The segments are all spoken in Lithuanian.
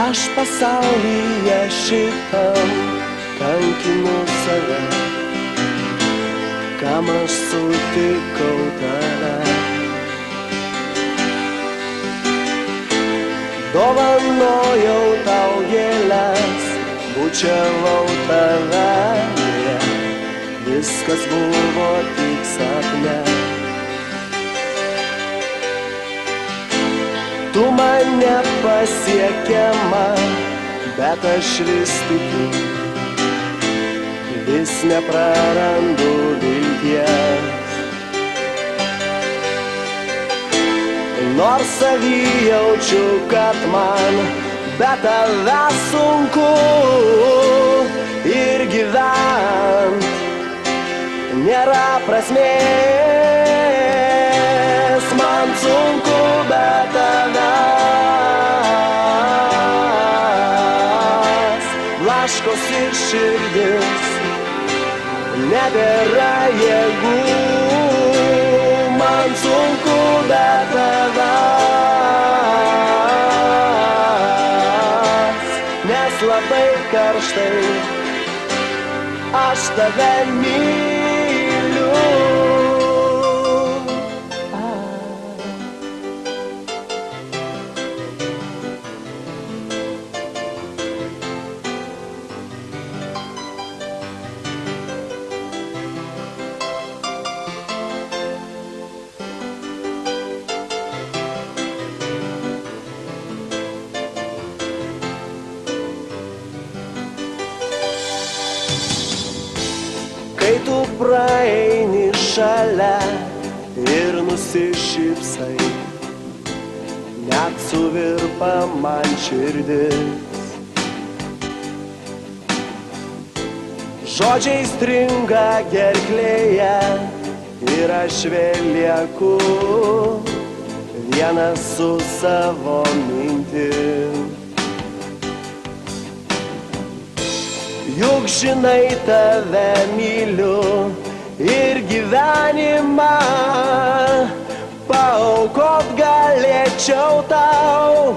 Aš pasaulyje šitam kankinu save, kam aš sutikau tave. Dovanojau tau gėles, bučiavau tave, viskas buvo tik sapne. Tu man nepasiekiama, bet aš vis tikiu, vis neprarandu vilties. Nors savy jaučiu, kad man be tavęs sunku ir gyvent nėra prasmės. Man sunku be tavęs, blaškosi širdis, nebėra jėgų. Man sunku be tavęs, nes labai karštai aš tave myliu. Kai tu praeini šalia ir nusišypsai, net suvirpa man širdis. Žodžiai stringa gerklėje ir aš vėl lieku vienas su savo mintim. Juk žinai, tave myliu ir gyvenimą paaukot galėčiau tau.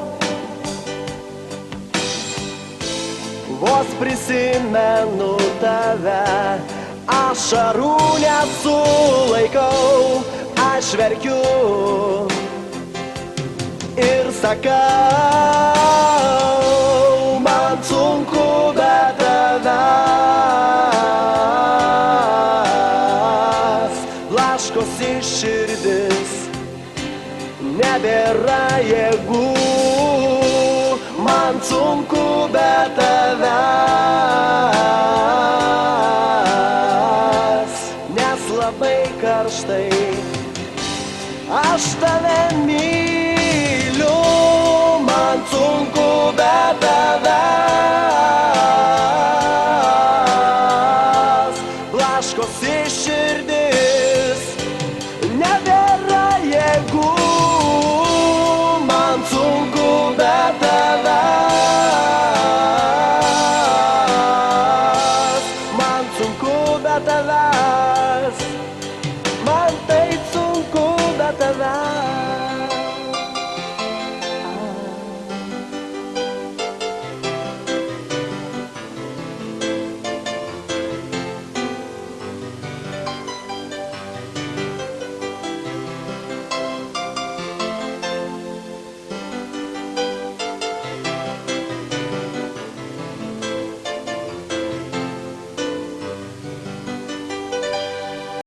Vos prisimenu tave, ašarų nesulaikau, aš verkiu ir sakau, man sunku be tavęs, blaškosi širdis, nebėra jėgų. Man sunku be tavęs, nes labai karštai aš tave